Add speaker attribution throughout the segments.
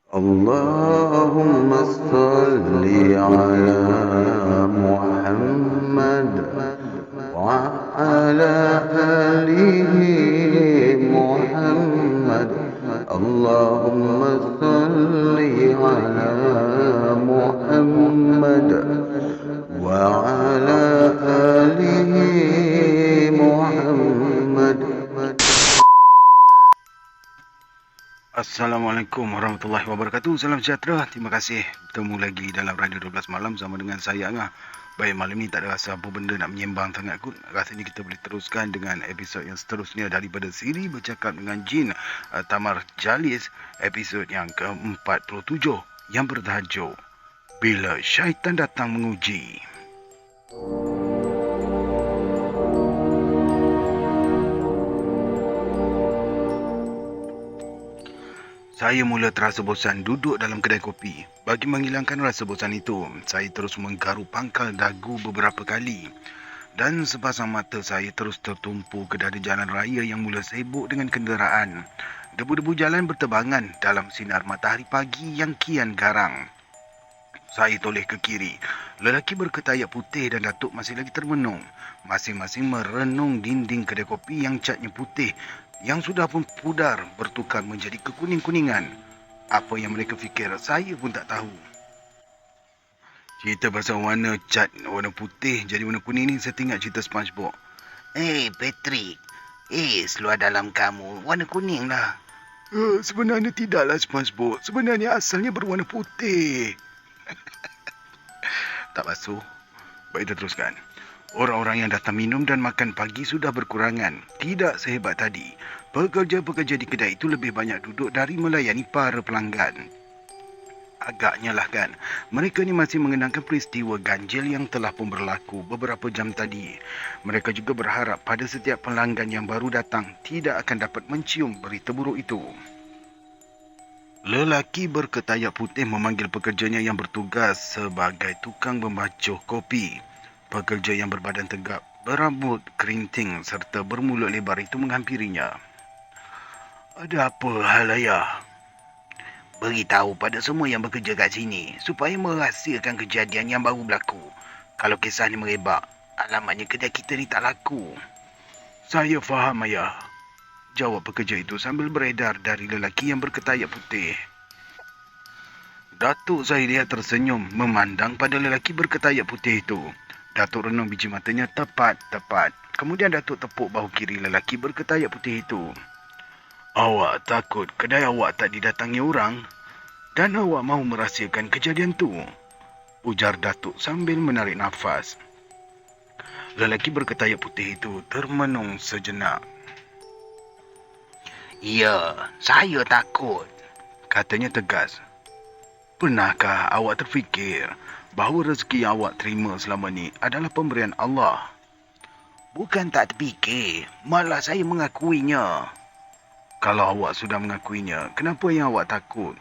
Speaker 1: اللهم صل على محمد وعلى آله محمد. اللهم صل على محمد وعلى آله محمد.
Speaker 2: Assalamualaikum warahmatullahi wabarakatuh. Salam sejahtera. Terima kasih bertemu lagi dalam Radio 12 Malam sama dengan saya Angah. Baik, malam ni tak ada rasa apa benda nak menyembang sangat kot. Rasanya kita boleh teruskan dengan episod yang seterusnya daripada siri Bercakap dengan Jin Tamar Jalis, episod yang ke-47 yang bertajuk Bila Syaitan Datang Menguji. Saya mula terasa bosan duduk dalam kedai kopi. Bagi menghilangkan rasa bosan itu, saya terus menggaruk pangkal dagu beberapa kali. Dan sepasang mata saya terus tertumpu ke dada jalan raya yang mula sibuk dengan kenderaan. Debu-debu jalan bertebangan dalam sinar matahari pagi yang kian garang. Saya toleh ke kiri. Lelaki berketayak putih dan datuk masih lagi termenung. Masing-masing merenung dinding kedai kopi yang catnya putih, yang sudah pun pudar bertukar menjadi kekuning-kuningan. Apa yang mereka fikir, saya pun tak tahu. Cerita pasal warna cat warna putih jadi warna kuning ni saya teringat cerita SpongeBob.
Speaker 3: Patrick. Seluar dalam kamu warna kuning lah.
Speaker 2: Sebenarnya tidaklah SpongeBob. Sebenarnya asalnya berwarna putih. Tak basuh. Baik, kita teruskan. Orang-orang yang datang minum dan makan pagi sudah berkurangan. Tidak sehebat tadi. Pekerja-pekerja di kedai itu lebih banyak duduk dari melayani para pelanggan. Agaknya lah kan, mereka ni masih mengenangkan peristiwa ganjil yang telah pun berlaku beberapa jam tadi. Mereka juga berharap pada setiap pelanggan yang baru datang tidak akan dapat mencium berita buruk itu. Lelaki berketayak putih memanggil pekerjanya yang bertugas sebagai tukang membacuh kopi. Pekerja yang berbadan tegap, berambut kerinting serta bermulut lebar itu menghampirinya. Ada apa hal ayah?
Speaker 3: Beritahu pada semua yang bekerja kat sini supaya merahsiakan kejadian yang baru berlaku. Kalau kisah ni merebak, alamatnya kedai kita ni tak laku.
Speaker 2: Saya faham ayah, jawab pekerja itu sambil beredar dari lelaki yang berketayak putih. Datuk saya lihat tersenyum memandang pada lelaki berketayak putih itu. Datuk renung biji matanya tepat-tepat. Kemudian Datuk tepuk bahu kiri lelaki berketayak putih itu. Awak takut kedai awak tak didatangi orang? Dan awak mahu merahsiakan kejadian tu? Ujar Datuk sambil menarik nafas. Lelaki berketayak putih itu termenung sejenak.
Speaker 3: Ya, saya takut,
Speaker 2: Katanya tegas. Pernahkah awak terfikir bahawa rezeki yang awak terima selama ni adalah pemberian Allah?
Speaker 3: Bukan tak terfikir, malah saya mengakuinya.
Speaker 2: Kalau awak sudah mengakuinya, kenapa yang awak takut?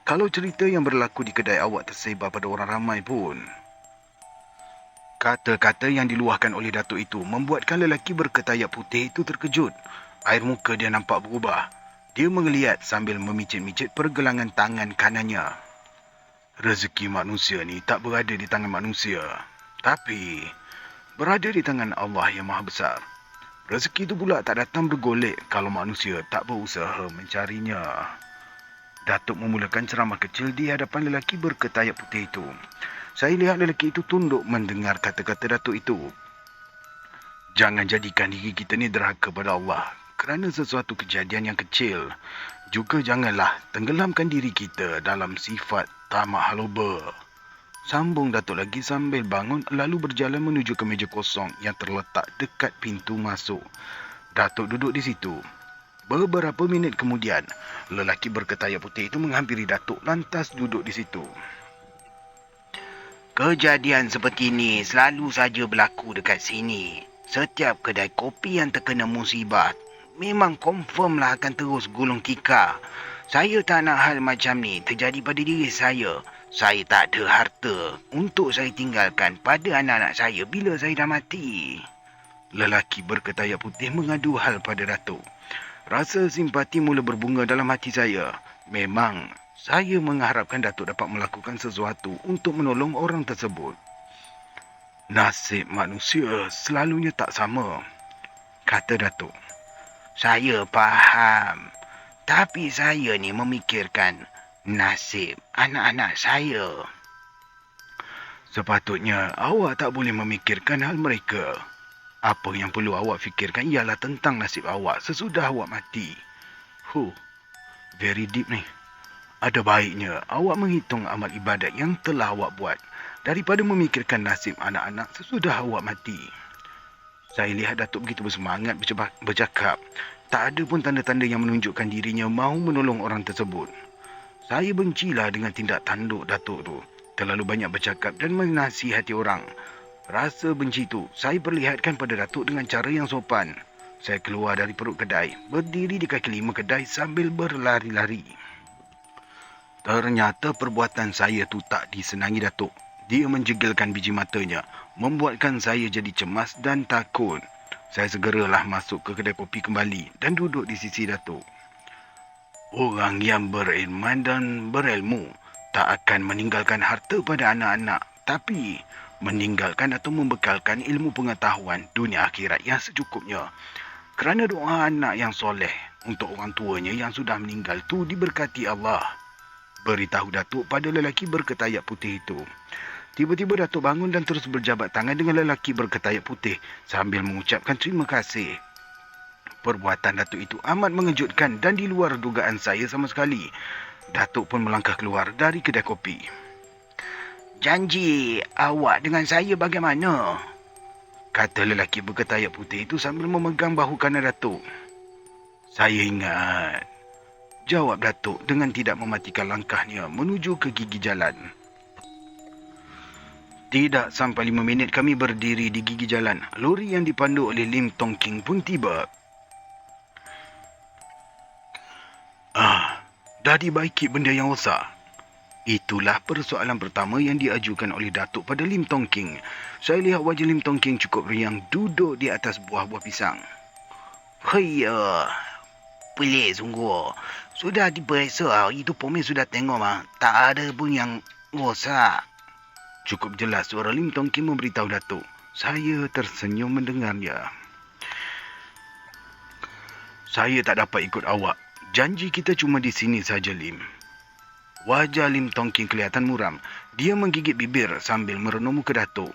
Speaker 2: Kalau cerita yang berlaku di kedai awak tersebar pada orang ramai pun. Kata-kata yang diluahkan oleh Datuk itu membuatkan lelaki berketayak putih itu terkejut. Air muka dia nampak berubah. Dia menggeliat sambil memicit-micit pergelangan tangan kanannya. Rezeki manusia ni tak berada di tangan manusia, tapi berada di tangan Allah yang Maha Besar. Rezeki itu pula tak datang bergolek kalau manusia tak berusaha mencarinya. Datuk memulakan ceramah kecil di hadapan lelaki berketayak putih itu. Saya lihat lelaki itu tunduk mendengar kata-kata Datuk itu. Jangan jadikan diri kita ni derhaka pada Allah kerana sesuatu kejadian yang kecil. Juga janganlah tenggelamkan diri kita dalam sifat tamak haloba. Sambung Datuk lagi sambil bangun lalu berjalan menuju ke meja kosong yang terletak dekat pintu masuk. Datuk duduk di situ. Beberapa minit kemudian, lelaki berketayak putih itu menghampiri Datuk lantas duduk di situ.
Speaker 3: Kejadian seperti ini selalu saja berlaku dekat sini. Setiap kedai kopi yang terkena musibah memang confirm lah akan terus gulung tikar. Saya tak nak hal macam ni terjadi pada diri saya. Saya tak ada harta untuk saya tinggalkan pada anak-anak saya bila saya dah mati.
Speaker 2: Lelaki berketayak putih mengadu hal pada Datuk. Rasa simpati mula berbunga dalam hati saya. Memang Saya mengharapkan Datuk dapat melakukan sesuatu untuk menolong orang tersebut. Nasib manusia selalunya tak sama, kata Datuk.
Speaker 3: Saya faham. Tapi saya ni memikirkan nasib anak-anak saya.
Speaker 2: Sepatutnya awak tak boleh memikirkan hal mereka. Apa yang perlu awak fikirkan ialah tentang nasib awak sesudah awak mati. Very deep ni. Ada baiknya awak menghitung amal ibadat yang telah awak buat daripada memikirkan nasib anak-anak sesudah awak mati. Saya lihat Datuk begitu bersemangat bercakap. Tak ada pun tanda-tanda yang menunjukkan dirinya mahu menolong orang tersebut. Saya bencilah dengan tindak tanduk Datuk tu. Terlalu banyak bercakap dan menasihati orang. Rasa benci tu saya perlihatkan pada Datuk dengan cara yang sopan. Saya keluar dari perut kedai, berdiri di kaki lima kedai sambil berlari-lari. Ternyata perbuatan saya tu tak disenangi Datuk. Dia menjegelkan biji matanya, membuatkan saya jadi cemas dan takut. Saya segeralah masuk ke kedai kopi kembali dan duduk di sisi Datuk. Orang yang berilman dan berilmu tak akan meninggalkan harta pada anak-anak, tapi meninggalkan atau membekalkan ilmu pengetahuan dunia akhirat yang secukupnya. Kerana doa anak yang soleh untuk orang tuanya yang sudah meninggal tu diberkati Allah. Beritahu Datuk pada lelaki berketayak putih itu. Tiba-tiba Datuk bangun dan terus berjabat tangan dengan lelaki berketayak putih sambil mengucapkan terima kasih. Perbuatan Datuk itu amat mengejutkan dan di luar dugaan saya sama sekali. Datuk pun melangkah keluar dari kedai kopi.
Speaker 3: Janji awak dengan saya bagaimana?
Speaker 2: Kata lelaki berketayak putih itu sambil memegang bahu kanan Datuk. Saya ingat, jawab Datuk dengan tidak mematikan langkahnya menuju ke gigi jalan. Tidak sampai 5 minit kami berdiri di gigi jalan. Lori yang dipandu oleh Lim Tong King pun tiba. Dah dibaiki benda yang rosak. Itulah persoalan pertama yang diajukan oleh Datuk pada Lim Tong King. Saya lihat wajah Lim Tong King cukup riang duduk di atas buah-buah pisang.
Speaker 3: Haiya, pelik sungguh. Sudah diperiksa hari itu Pomin sudah tengok tak ada pun yang rosak.
Speaker 2: Cukup jelas suara Lim Tong King memberitahu Datuk. Saya tersenyum mendengarnya. Saya tak dapat ikut awak. Janji kita cuma di sini saja, Lim. Wajah Lim Tong King kelihatan muram. Dia menggigit bibir sambil merenung muka Datuk.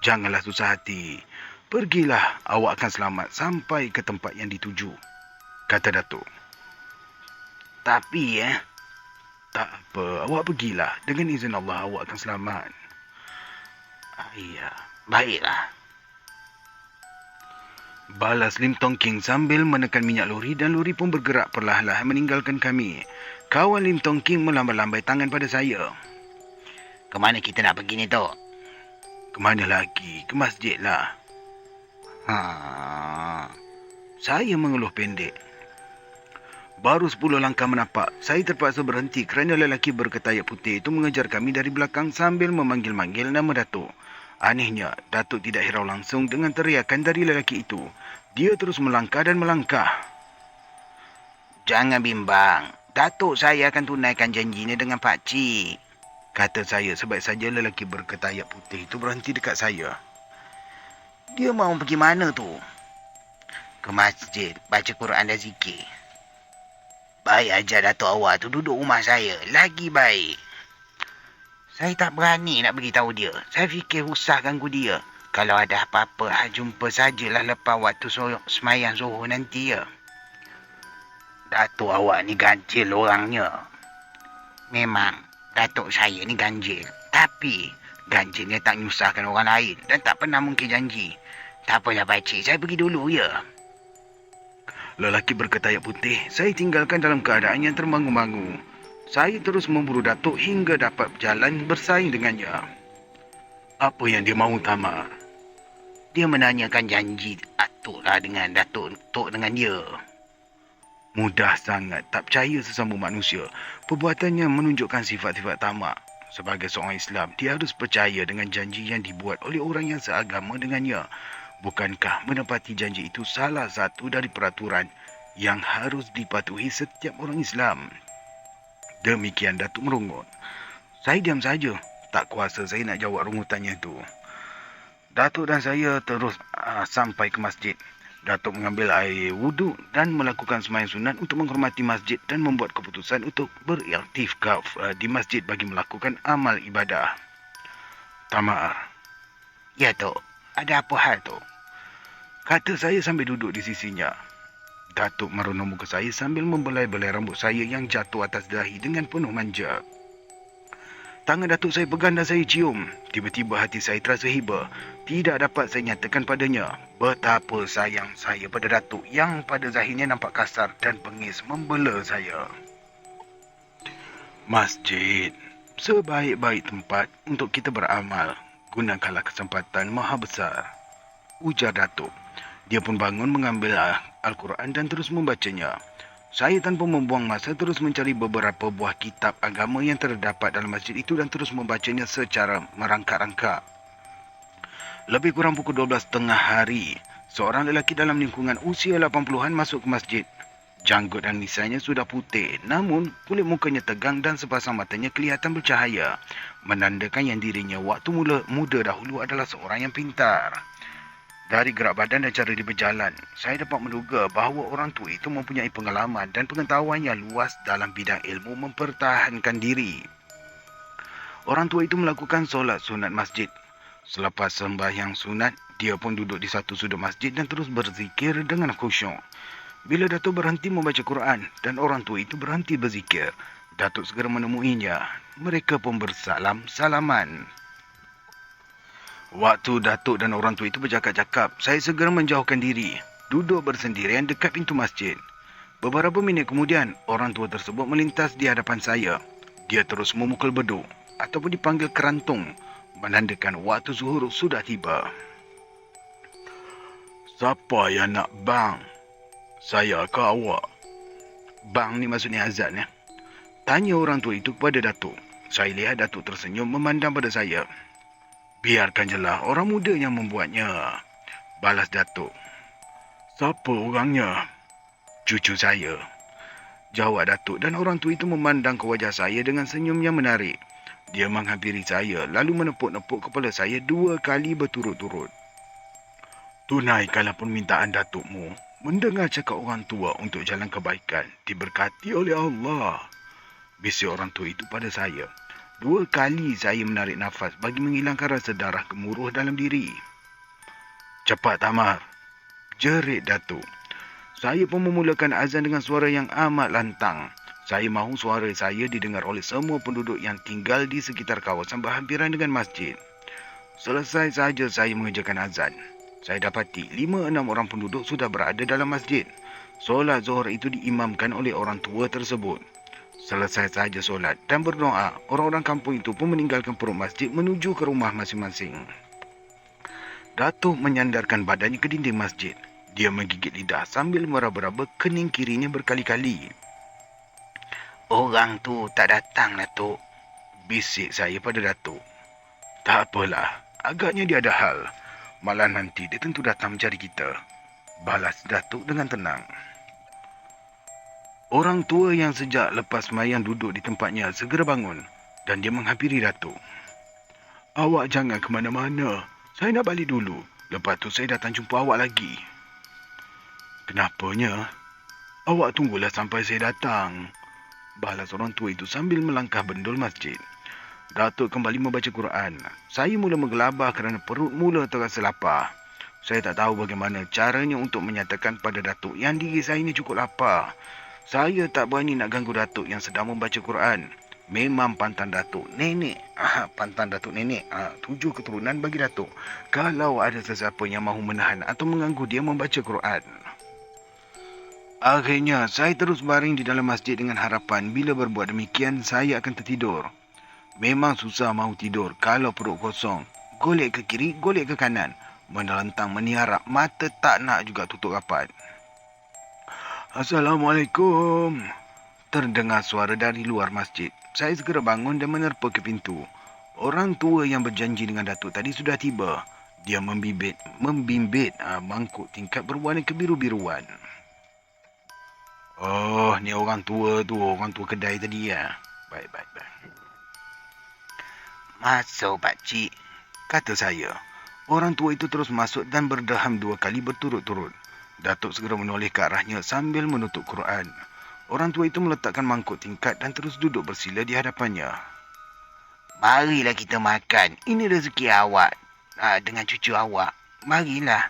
Speaker 2: Janganlah susah hati. Pergilah, awak akan selamat sampai ke tempat yang dituju, kata Datuk.
Speaker 3: Tapi
Speaker 2: tak apa, awak pergilah. Dengan izin Allah, awak akan selamat.
Speaker 3: Ya, baiklah.
Speaker 2: Balas Lim Tong King sambil menekan minyak lori dan lori pun bergerak perlahan-lahan meninggalkan kami. Kawan Lim Tong King melambai-lambai tangan pada saya.
Speaker 3: Ke mana kita nak pergi ni, Tok?
Speaker 2: Ke mana lagi? Ke masjid lah. Saya mengeluh pendek. Baru 10 langkah menapak, saya terpaksa berhenti kerana lelaki berketayak putih itu mengejar kami dari belakang sambil memanggil-manggil nama Datuk. Anehnya, Datuk tidak hirau langsung dengan teriakan dari lelaki itu. Dia terus melangkah dan melangkah.
Speaker 3: Jangan bimbang. Datuk saya akan tunaikan janjinya dengan Pak Cik,
Speaker 2: kata saya sebaik saja lelaki berketayak putih itu berhenti dekat saya.
Speaker 3: Dia mahu pergi mana tu? Ke masjid, baca Quran dan zikir. Baik ajar Datuk awak tu duduk rumah saya. Lagi baik. Saya tak berani nak beritahu dia. Saya fikir usah ganggu dia. Kalau ada apa-apa, jumpa sajalah lepas waktu semayang Zuhur nanti ya. Datuk awak ni ganjil orangnya. Memang, Datuk saya ni ganjil. Tapi, ganjilnya tak nyusahkan orang lain dan tak pernah mungkin janji. Tak apalah pakcik, saya pergi dulu ya.
Speaker 2: Lelaki berketayak putih, saya tinggalkan dalam keadaan yang termangu-mangu. Saya terus memburu Datuk hingga dapat berjalan bersaing dengannya. Apa yang dia mahu, Tama?
Speaker 3: Dia menanyakan janji Atuk lah dengan Datuk dengan dia.
Speaker 2: Mudah sangat, tak percaya sesama manusia. Perbuatannya menunjukkan sifat-sifat tamak. Sebagai seorang Islam, dia harus percaya dengan janji yang dibuat oleh orang yang seagama dengannya. Bukankah menepati janji itu salah satu dari peraturan yang harus dipatuhi setiap orang Islam? Demikian Datuk merungut. Saya diam saja. Tak kuasa saya nak jawab rungutannya itu. Datuk dan saya terus sampai ke masjid. Datuk mengambil air wuduk dan melakukan sembahyang sunat untuk menghormati masjid dan membuat keputusan untuk beriktikaf di masjid bagi melakukan amal ibadah. Tamar.
Speaker 3: Ya, Tok. Ada apa hal, Tok?
Speaker 2: Kata saya sambil duduk di sisinya. Datuk merenung muka saya sambil membelai-belai rambut saya yang jatuh atas dahi dengan penuh manja. Tangan Datuk saya pegang dan saya cium. Tiba-tiba hati saya terasa hibah. Tidak dapat saya nyatakan padanya betapa sayang saya pada Datuk yang pada zahirnya nampak kasar dan bengis membela saya. Masjid, sebaik-baik tempat untuk kita beramal. Gunakanlah kesempatan maha besar, ujar Datuk. Dia pun bangun mengambil Al-Quran dan terus membacanya. Saya tanpa membuang masa terus mencari beberapa buah kitab agama yang terdapat dalam masjid itu dan terus membacanya secara merangkak-rangkak. Lebih kurang pukul 12.30 hari, seorang lelaki dalam lingkungan usia 80-an masuk ke masjid. Janggut dan nisanya sudah putih, namun kulit mukanya tegang dan sepasang matanya kelihatan bercahaya, menandakan yang dirinya waktu muda dahulu adalah seorang yang pintar. Dari gerak badan dan cara dia berjalan, saya dapat menduga bahawa orang tua itu mempunyai pengalaman dan pengetahuan yang luas dalam bidang ilmu mempertahankan diri. Orang tua itu melakukan solat sunat masjid. Selepas sembahyang sunat, dia pun duduk di satu sudut masjid dan terus berzikir dengan khusyuk. Bila Datuk berhenti membaca Quran dan orang tua itu berhenti berzikir, Datuk segera menemuinya. Mereka pun bersalam-salaman. Waktu Datuk dan orang tua itu bercakap-cakap, saya segera menjauhkan diri, duduk bersendirian dekat pintu masjid. Beberapa minit kemudian, orang tua tersebut melintas di hadapan saya. Dia terus memukul beduk ataupun dipanggil kerantung, menandakan waktu zuhur sudah tiba. Siapa yang nak bang? Saya ke awak? Bang ni maksudnya azan ya? Tanya orang tua itu kepada Datuk. Saya lihat Datuk tersenyum memandang pada saya. Biarkan jelah orang muda yang membuatnya, balas Datuk. Siapa orangnya? Cucu saya, jawab Datuk dan orang tua itu memandang ke wajah saya dengan senyum yang menarik. Dia menghampiri saya lalu menepuk-nepuk kepala saya 2 kali berturut-turut. Tunaikanlah permintaan Datukmu. Mendengar cakap orang tua untuk jalan kebaikan diberkati oleh Allah, bisik orang tua itu pada saya. 2 kali saya menarik nafas bagi menghilangkan rasa darah gemuruh dalam diri. Cepat Tamar, jerit Datuk. Saya pun memulakan azan dengan suara yang amat lantang. Saya mahu suara saya didengar oleh semua penduduk yang tinggal di sekitar kawasan berhampiran dengan masjid. Selesai saja saya mengerjakan azan, saya dapati 5-6 orang penduduk sudah berada dalam masjid. Solat zuhur itu diimamkan oleh orang tua tersebut. Selesai saja solat dan berdoa, orang-orang kampung itu pun meninggalkan perut masjid menuju ke rumah masing-masing. Datuk menyandarkan badannya ke dinding masjid. Dia menggigit lidah sambil meraba-raba kening kirinya berkali-kali.
Speaker 3: Orang tu tak datang, Datuk.
Speaker 2: Bisik saya pada Datuk. Tak apalah, agaknya dia ada hal. Malah nanti dia tentu datang mencari kita, balas Datuk dengan tenang. Orang tua yang sejak lepas sembahyang duduk di tempatnya segera bangun dan dia menghampiri Datuk. Awak jangan ke mana-mana. Saya nak balik dulu. Lepas tu saya datang jumpa awak lagi. Kenapanya? Awak tunggulah sampai saya datang, balas orang tua itu sambil melangkah bendul masjid. Datuk kembali membaca Quran. Saya mula menggelabah kerana perut mula terasa lapar. Saya tak tahu bagaimana caranya untuk menyatakan pada Datuk yang diri saya ini cukup lapar. Saya tak berani nak ganggu Datuk yang sedang membaca Quran. Memang pantan Datuk nenek. Pantan Datuk nenek. 7 keturunan bagi Datuk. Kalau ada sesiapa yang mahu menahan atau mengganggu dia membaca Quran. Akhirnya, saya terus baring di dalam masjid dengan harapan bila berbuat demikian saya akan tertidur. Memang susah mahu tidur kalau perut kosong. Golek ke kiri, golek ke kanan. Menelentang meniarap, mata tak nak juga tutup rapat. Assalamualaikum. Terdengar suara dari luar masjid. Saya segera bangun dan menerpa ke pintu. Orang tua yang berjanji dengan Datuk tadi sudah tiba. Dia membimbit mangkuk tingkap berwarna kebiru-biruan. Oh, ni orang tua tu, orang tua kedai tadi ya. Baik, baik, baik.
Speaker 3: Masuk pakcik.
Speaker 2: Kata saya. Orang tua itu terus masuk dan berdaham 2 kali berturut-turut. Datuk segera menoleh ke arahnya sambil menutup Quran. Orang tua itu meletakkan mangkuk tingkat dan terus duduk bersila di hadapannya.
Speaker 3: Marilah kita makan. Ini rezeki awak. Dengan cucu awak. Marilah.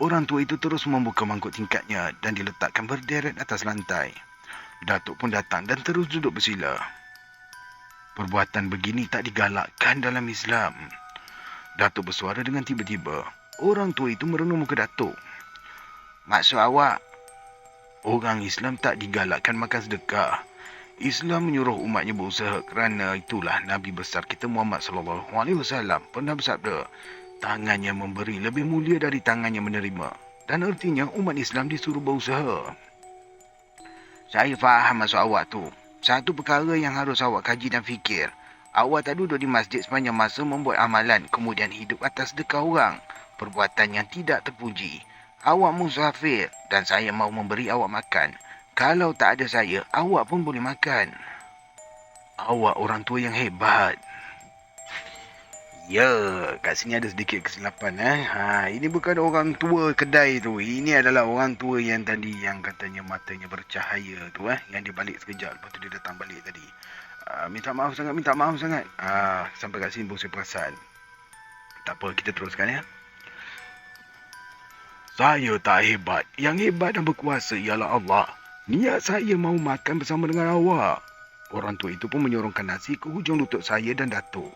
Speaker 2: Orang tua itu terus membuka mangkuk tingkatnya dan diletakkan berderet atas lantai. Datuk pun datang dan terus duduk bersila. Perbuatan begini tak digalakkan dalam Islam. Datuk bersuara dengan tiba-tiba. Orang tua itu merenung muka Datuk.
Speaker 3: Maksud awak?
Speaker 2: Orang Islam tak digalakkan makan sedekah. Islam menyuruh umatnya berusaha kerana itulah Nabi besar kita Muhammad sallallahu alaihi wasallam pernah bersabda, tangan yang memberi lebih mulia dari tangan yang menerima. Dan artinya umat Islam disuruh berusaha.
Speaker 3: Saya faham maksud awak tu. Satu perkara yang harus awak kaji dan fikir. Awak tak duduk di masjid sepanjang masa membuat amalan kemudian hidup atas sedekah orang. Perbuatan yang tidak terpuji. Awak musafir dan saya mahu memberi awak makan. Kalau tak ada saya, awak pun boleh makan.
Speaker 2: Awak orang tua yang hebat.
Speaker 3: Ya, kat sini ada sedikit kesilapan. Ini bukan orang tua kedai tu. Ini adalah orang tua yang tadi yang katanya matanya bercahaya tu. Yang dia balik sekejap, lepas tu dia datang balik tadi. Minta maaf sangat. Sampai kat sini pun saya perasan. Tak apa, kita teruskan ya.
Speaker 2: Saya tak hebat. Yang hebat dan berkuasa ialah Allah. Niat saya mahu makan bersama dengan awak. Orang tua itu pun menyorongkan nasi ke hujung lutut saya dan Datuk.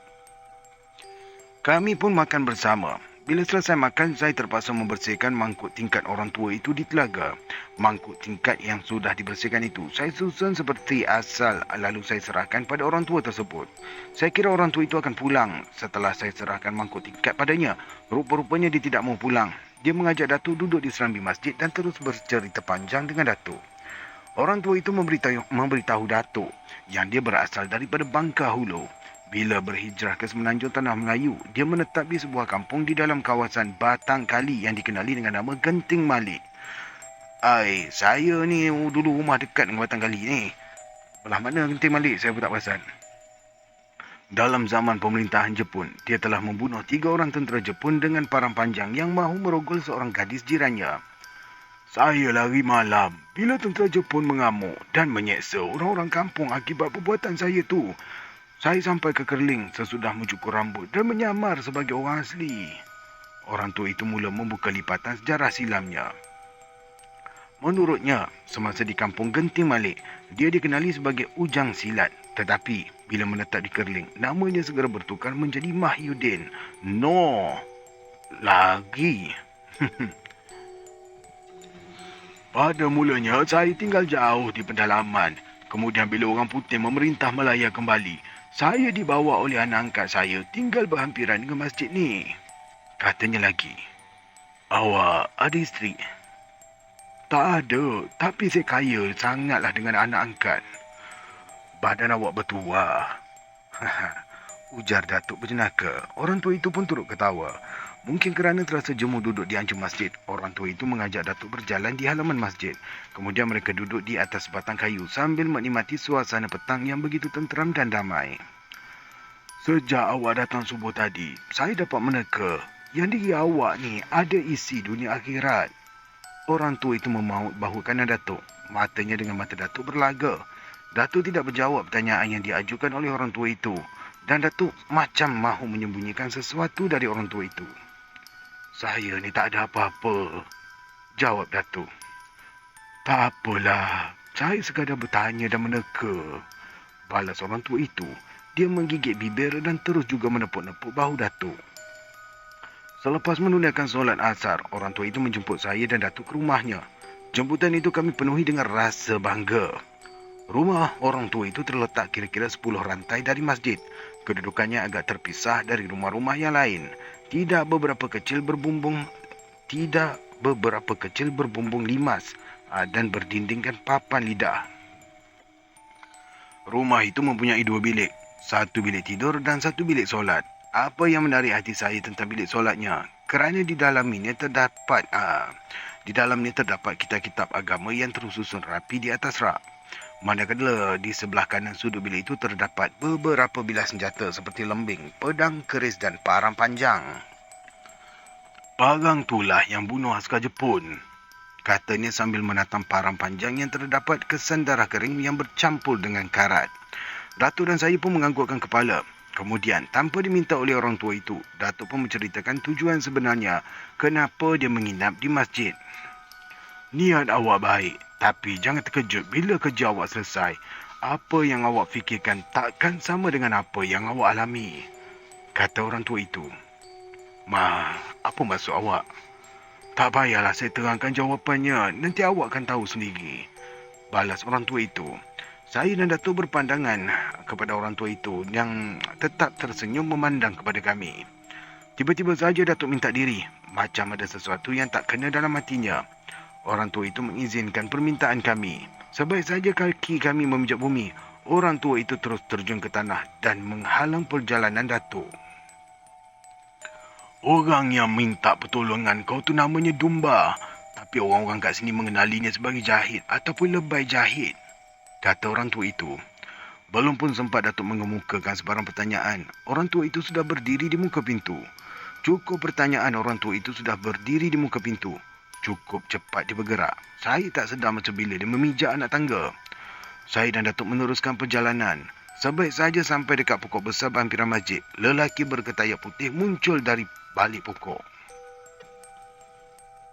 Speaker 2: Kami pun makan bersama. Bila selesai makan, saya terpaksa membersihkan mangkuk tingkat orang tua itu di telaga. Mangkuk tingkat yang sudah dibersihkan itu, saya susun seperti asal lalu saya serahkan pada orang tua tersebut. Saya kira orang tua itu akan pulang setelah saya serahkan mangkuk tingkat padanya. Rupa-rupanya dia tidak mau pulang. Dia mengajak Datuk duduk di serambi masjid dan terus bercerita panjang dengan Datuk. Orang tua itu memberitahu Datuk yang dia berasal daripada Bangka-Hulu. Bila berhijrah ke semenanjung Tanah Melayu, dia menetap di sebuah kampung di dalam kawasan Batang Kali yang dikenali dengan nama Genting Malik. Saya ni dulu rumah dekat dengan Batang Kali ni. Belah mana Genting Malik, saya pun tak perasan. Dalam zaman pemerintahan Jepun, dia telah membunuh 3 orang tentera Jepun dengan parang panjang yang mahu merogol seorang gadis jirannya. Saya lari malam bila tentera Jepun mengamuk dan menyeksa orang-orang kampung akibat perbuatan saya tu. Saya sampai ke Kerling sesudah mencukur rambut dan menyamar sebagai orang asli. Orang tua itu mula membuka lipatan sejarah silamnya. Menurutnya, semasa di kampung Genting Malik, dia dikenali sebagai Ujang Silat. Tetapi, bila menetap di Kerling, namanya segera bertukar menjadi Mahyudin. No! Lagi! Pada mulanya, saya tinggal jauh di pedalaman. Kemudian bila orang putih memerintah Malaya kembali, saya dibawa oleh anak angkat saya tinggal berhampiran dengan masjid ni. Katanya lagi, awak ada isteri? Tak ada, tapi saya kaya sangatlah dengan anak angkat. Badan awak bertuah. Ujar Datuk berjenaka. Orang tua itu pun turut ketawa. Mungkin kerana terasa jemu duduk di anjung masjid, orang tua itu mengajak Datuk berjalan di halaman masjid. Kemudian mereka duduk di atas batang kayu sambil menikmati suasana petang yang begitu tenteram dan damai. Sejak awak datang subuh tadi, saya dapat meneka yang diri awak ni ada isi dunia akhirat. Orang tua itu memaut bahu kanan Datuk. Matanya dengan mata Datuk berlaga. Datuk tidak menjawab pertanyaan yang diajukan oleh orang tua itu. Dan Datuk macam mahu menyembunyikan sesuatu dari orang tua itu. Saya ni tak ada apa-apa, jawab Datuk. Tak apalah, saya sekadar bertanya dan meneka, balas orang tua itu. Dia menggigit bibir dan terus juga menepuk-nepuk bahu Datuk. Selepas menunaikan solat asar, orang tua itu menjemput saya dan Datuk ke rumahnya. Jemputan itu kami penuhi dengan rasa bangga. Rumah orang tua itu terletak kira-kira 10 rantai dari masjid. Kedudukannya agak terpisah dari rumah-rumah yang lain. Tidak beberapa kecil berbumbung limas dan berdindingkan papan lidah. Rumah itu mempunyai 2 bilik. 1 bilik tidur dan 1 bilik solat. Apa yang menarik hati saya tentang bilik solatnya? Kerana di dalamnya terdapat kitab-kitab agama yang tersusun rapi di atas rak. Manakala di sebelah kanan sudut bilik itu terdapat beberapa bilah senjata seperti lembing, pedang keris dan parang panjang. "Parang itulah yang bunuh askar Jepun," katanya sambil menatang parang panjang yang terdapat kesan darah kering yang bercampur dengan karat. Datuk dan saya pun menganggukkan kepala. Kemudian, tanpa diminta oleh orang tua itu, Datuk pun menceritakan tujuan sebenarnya kenapa dia menginap di masjid. "Niat awak baik, tapi jangan terkejut bila kerja awak selesai. Apa yang awak fikirkan takkan sama dengan apa yang awak alami," kata orang tua itu. "Ma, apa maksud awak?" "Tak payahlah saya terangkan jawapannya, nanti awak akan tahu sendiri," balas orang tua itu. Saya dan Datuk berpandangan kepada orang tua itu yang tetap tersenyum memandang kepada kami. Tiba-tiba saja Datuk minta diri, macam ada sesuatu yang tak kena dalam hatinya. Orang tua itu mengizinkan permintaan kami. Sebaik saja kaki kami memijak bumi, orang tua itu terus terjun ke tanah dan menghalang perjalanan Datuk. "Orang yang minta pertolongan kau tu namanya Dumba. Tapi orang-orang kat sini mengenalinya sebagai Jahid ataupun Lebay Jahid," kata orang tua itu. Belum pun sempat Datuk mengemukakan sebarang pertanyaan, orang tua itu sudah berdiri di muka pintu. Cukup pertanyaan orang tua itu sudah berdiri di muka pintu. Cukup cepat dia bergerak. Saya tak sedar macam bila dia memijak anak tangga. Saya dan Datuk meneruskan perjalanan. Sebaik saja sampai dekat pokok besar berhampiran masjid, lelaki berketayak putih muncul dari balik pokok.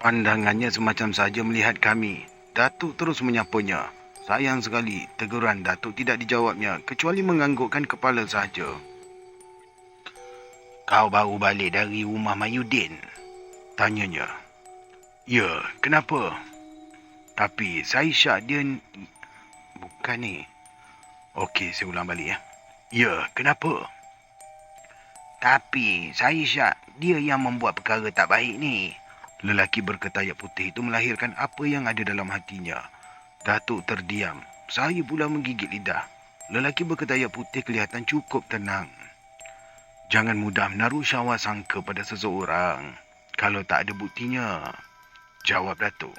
Speaker 2: Pandangannya semacam saja melihat kami. Datuk terus menyapanya. Sayang sekali, teguran Datuk tidak dijawabnya kecuali menganggukkan kepala sahaja. "Kau baru balik dari rumah Mayudin?" tanyanya. "Ya, kenapa?" "Tapi saya syak dia..." "Bukan ni." Okey, saya ulang balik ya. "Ya, kenapa?" "Tapi saya syak dia yang membuat perkara tak baik ni." Lelaki berketayak putih itu melahirkan apa yang ada dalam hatinya. Datuk terdiam. Saya pula menggigit lidah. Lelaki berketayak putih kelihatan cukup tenang. "Jangan mudah menaruh syawak sangka pada seseorang kalau tak ada buktinya," jawab Datuk.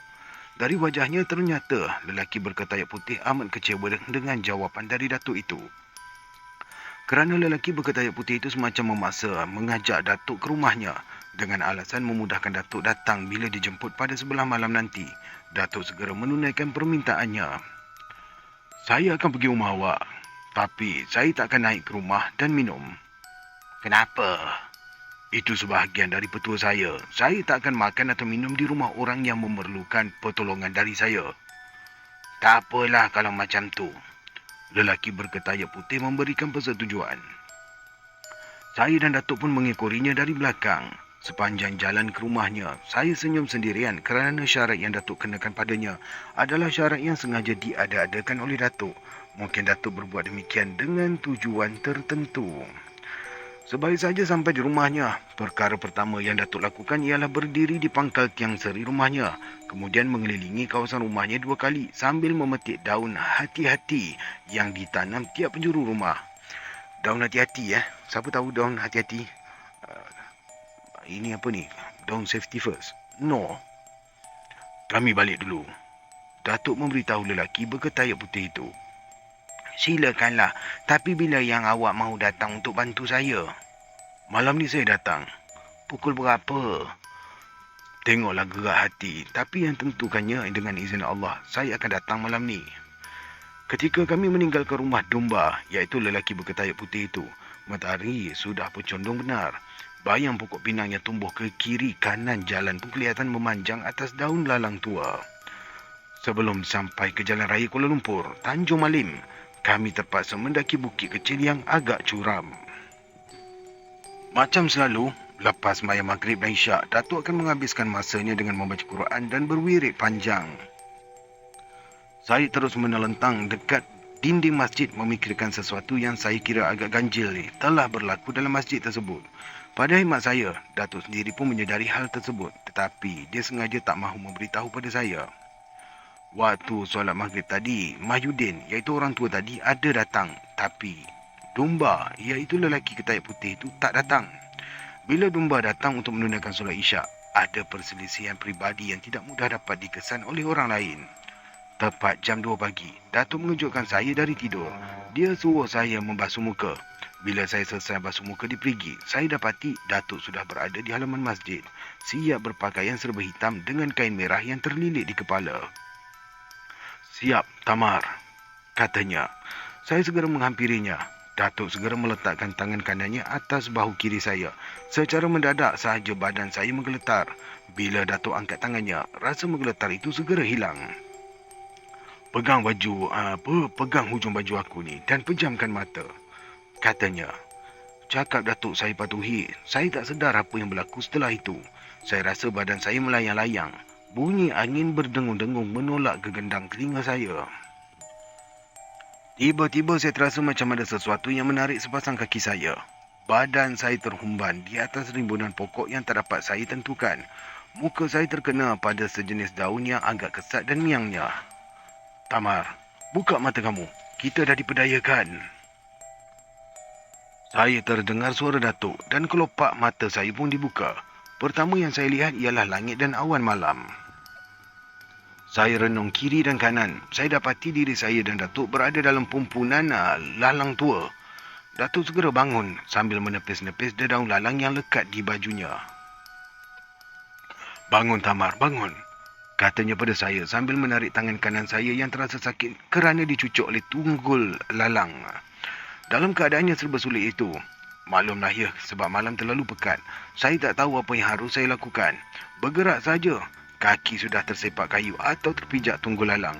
Speaker 2: Dari wajahnya ternyata lelaki berketayak putih amat kecewa dengan jawapan dari Datuk itu. Kerana lelaki berketayak putih itu semacam memaksa mengajak Datuk ke rumahnya dengan alasan memudahkan Datuk datang bila dijemput pada sebelah malam nanti. Datuk segera menunaikan permintaannya. "Saya akan pergi rumah awak, tapi saya tak akan naik ke rumah dan minum." "Kenapa?" "Itu sebahagian dari petua saya. Saya tak akan makan atau minum di rumah orang yang memerlukan pertolongan dari saya." "Tak apalah kalau macam tu." Lelaki berketayak putih memberikan persetujuan. Saya dan Datuk pun mengikurinya dari belakang. Sepanjang jalan ke rumahnya, saya senyum sendirian kerana syarat yang Datuk kenakan padanya adalah syarat yang sengaja diada-adakan oleh Datuk. Mungkin Datuk berbuat demikian dengan tujuan tertentu. Sebaik saja sampai di rumahnya, perkara pertama yang Datuk lakukan ialah berdiri di pangkal tiang seri rumahnya, kemudian mengelilingi kawasan rumahnya 2 kali sambil memetik daun hati-hati yang ditanam tiap penjuru rumah. Daun hati-hati Siapa tahu daun hati-hati? Ini apa ni? Daun safety first? No. "Kami balik dulu." Datuk memberitahu lelaki berketayak putih itu. "Silakanlah, tapi bila yang awak mahu datang untuk bantu saya?" "Malam ni saya datang." "Pukul berapa?" "Tengoklah gerak hati, tapi yang tentukannya dengan izin Allah, saya akan datang malam ni." Ketika kami meninggalkan rumah Dumba, iaitu lelaki berketayak putih itu, matahari sudah bercondong benar. Bayang pokok pinang yang tumbuh ke kiri kanan jalan pun kelihatan memanjang atas daun lalang tua. Sebelum sampai ke Jalan Raya Kuala Lumpur, Tanjung Malim, kami terpaksa mendaki bukit kecil yang agak curam. Macam selalu, lepas sembahyang maghrib dan isyak, Datuk akan menghabiskan masanya dengan membaca Quran dan berwirid panjang. Saya terus menelentang dekat dinding masjid memikirkan sesuatu yang saya kira agak ganjil telah berlaku dalam masjid tersebut. Pada khidmat saya, Datuk sendiri pun menyedari hal tersebut, tetapi dia sengaja tak mahu memberitahu pada saya. Waktu solat maghrib tadi, Mahyudin, iaitu orang tua tadi, ada datang. Tapi Dumba, iaitu lelaki ketayak putih itu, tak datang. Bila Dumba datang untuk menunaikan solat isyak, ada perselisihan peribadi yang tidak mudah dapat dikesan oleh orang lain. Tepat jam 2 pagi, Datuk mengejutkan saya dari tidur. Dia suruh saya membasuh muka. Bila saya selesai basuh muka di perigi, saya dapati Datuk sudah berada di halaman masjid, siap berpakaian serba hitam dengan kain merah yang terlilit di kepala. "Siap, Tamar," katanya. Saya segera menghampirinya. Datuk segera meletakkan tangan kanannya atas bahu kiri saya. Secara mendadak sahaja badan saya menggeletar. Bila Datuk angkat tangannya, rasa menggeletar itu segera hilang. Pegang hujung baju aku ni dan pejamkan mata," katanya. Cakap Datuk saya patuhi. Saya tak sedar apa yang berlaku setelah itu. Saya rasa badan saya melayang-layang. Bunyi angin berdengung-dengung menolak ke gendang telinga saya. Tiba-tiba saya terasa macam ada sesuatu yang menarik sepasang kaki saya. Badan saya terhumban di atas rimbunan pokok yang tak dapat saya tentukan. Muka saya terkena pada sejenis daun yang agak kesat dan miangnya. "Tamar, buka mata kamu. Kita dah diperdayakan." Saya terdengar suara Datuk dan kelopak mata saya pun dibuka. Pertama yang saya lihat ialah langit dan awan malam. Saya renung kiri dan kanan. Saya dapati diri saya dan Datuk berada dalam pumpunan lalang tua. Datuk segera bangun sambil menepis-nepis daun lalang yang lekat di bajunya. "Bangun, Tamar, bangun," katanya pada saya sambil menarik tangan kanan saya yang terasa sakit kerana dicucuk oleh tunggul lalang. Dalam keadaan yang serba sulit itu, maklumlah ya, sebab malam terlalu pekat, saya tak tahu apa yang harus saya lakukan. Bergerak saja, kaki sudah tersepak kayu atau terpijak tunggul lalang.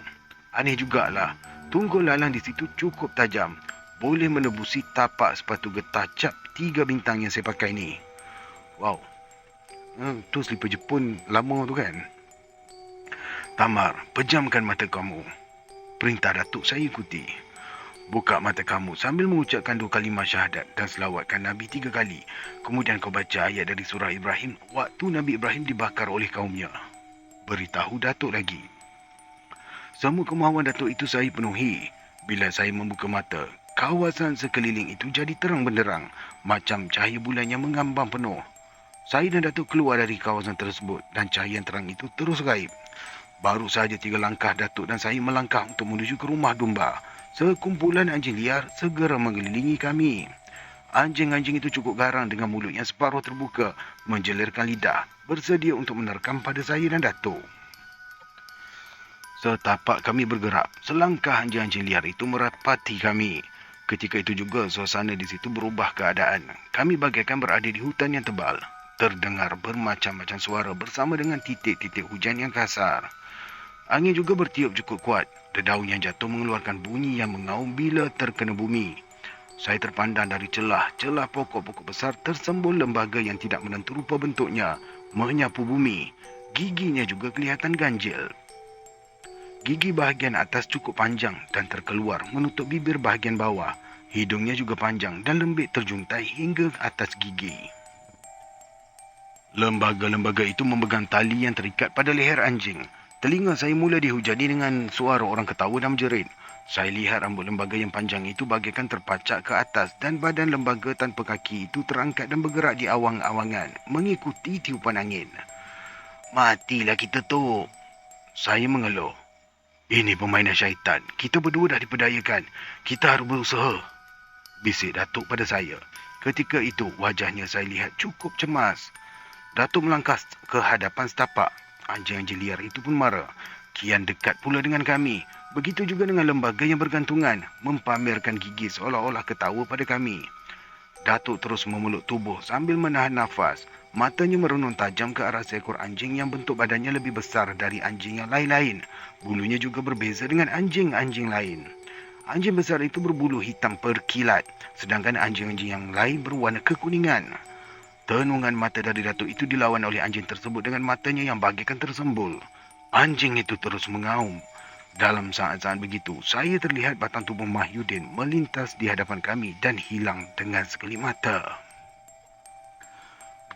Speaker 2: Aneh jugalah, tunggul lalang di situ cukup tajam, boleh menebusi tapak sepatu getah cap 3 bintang yang saya pakai ni. Wow, tu selipar Jepun lama tu kan. "Tamar, pejamkan mata kamu," perintah Datuk saya ikuti. "Buka mata kamu sambil mengucapkan 2 kalimah syahadat dan selawatkan Nabi 3 kali. Kemudian kau baca ayat dari surah Ibrahim waktu Nabi Ibrahim dibakar oleh kaumnya," beritahu Datuk lagi. Semua kemahuan Datuk itu saya penuhi. Bila saya membuka mata, kawasan sekeliling itu jadi terang benderang, macam cahaya bulan yang mengambang penuh. Saya dan Datuk keluar dari kawasan tersebut dan cahaya yang terang itu terus gaib. Baru saja 3 langkah Datuk dan saya melangkah untuk menuju ke rumah domba. Sekumpulan anjing liar segera mengelilingi kami. Anjing-anjing itu cukup garang dengan mulut yang separuh terbuka, menjelirkan lidah, bersedia untuk menerkam pada saya dan Datuk. Setapak kami bergerak, selangkah anjing-anjing liar itu merapati kami. Ketika itu juga suasana di situ berubah keadaan. Kami bagaikan berada di hutan yang tebal. Terdengar bermacam-macam suara bersama dengan titik-titik hujan yang kasar. Angin juga bertiup cukup kuat. Dedaun yang jatuh mengeluarkan bunyi yang mengaum bila terkena bumi. Saya terpandang dari celah-celah pokok-pokok besar tersembul lembaga yang tidak menentu rupa bentuknya, menyapu bumi. Giginya juga kelihatan ganjil. Gigi bahagian atas cukup panjang dan terkeluar menutup bibir bahagian bawah. Hidungnya juga panjang dan lembik terjuntai hingga atas gigi. Lembaga-lembaga itu memegang tali yang terikat pada leher anjing. Telinga saya mula dihujani dengan suara orang ketawa dan menjerit. Saya lihat rambut lembaga yang panjang itu bagaikan terpacak ke atas dan badan lembaga tanpa kaki itu terangkat dan bergerak di awang-awangan mengikuti tiupan angin. "Matilah kita tu," saya mengeluh. "Ini permainan syaitan. Kita berdua dah diperdayakan. Kita harus berusaha," bisik Datuk pada saya. Ketika itu wajahnya saya lihat cukup cemas. Datuk melangkah ke hadapan setapak. Anjing-anjing liar itu pun marah. Kian dekat pula dengan kami. Begitu juga dengan lembaga yang bergantungan, mempamerkan gigi seolah-olah ketawa pada kami. Datuk terus memeluk tubuh sambil menahan nafas. Matanya merenung tajam ke arah seekor anjing yang bentuk badannya lebih besar dari anjing yang lain-lain. Bulunya juga berbeza dengan anjing-anjing lain. Anjing besar itu berbulu hitam berkilat, sedangkan anjing-anjing yang lain berwarna kekuningan. Tenungan mata dari Datuk itu dilawan oleh anjing tersebut dengan matanya yang bagaikan tersembul. Anjing itu terus mengaum. Dalam saat-saat begitu, saya terlihat batang tubuh Mahyudin melintas di hadapan kami dan hilang dengan sekelip mata.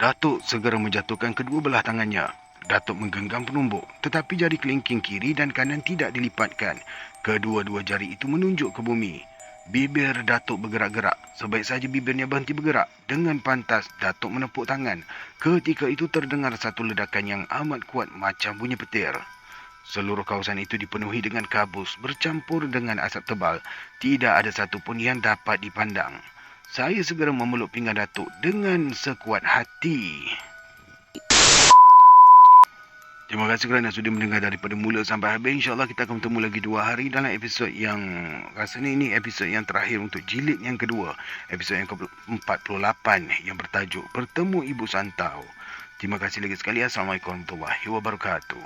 Speaker 2: Datuk segera menjatuhkan kedua belah tangannya. Datuk menggenggam penumbuk, tetapi jari kelingking kiri dan kanan tidak dilipatkan. Kedua-dua jari itu menunjuk ke bumi. Bibir Datuk bergerak-gerak. Sebaik saja bibirnya berhenti bergerak. Dengan pantas, Datuk menepuk tangan. Ketika itu terdengar satu ledakan yang amat kuat macam bunyi petir. Seluruh kawasan itu dipenuhi dengan kabus bercampur dengan asap tebal. Tidak ada satu pun yang dapat dipandang. Saya segera memeluk pinggang Datuk dengan sekuat hati. Terima kasih kerana sudi mendengar daripada mula sampai habis. InsyaAllah kita akan bertemu lagi 2 hari dalam episod yang rasanya ini episod yang terakhir untuk jilid yang kedua. Episod yang ke-48 yang bertajuk Bertemu Ibu Santau. Terima kasih lagi sekali. Assalamualaikum warahmatullahi wabarakatuh.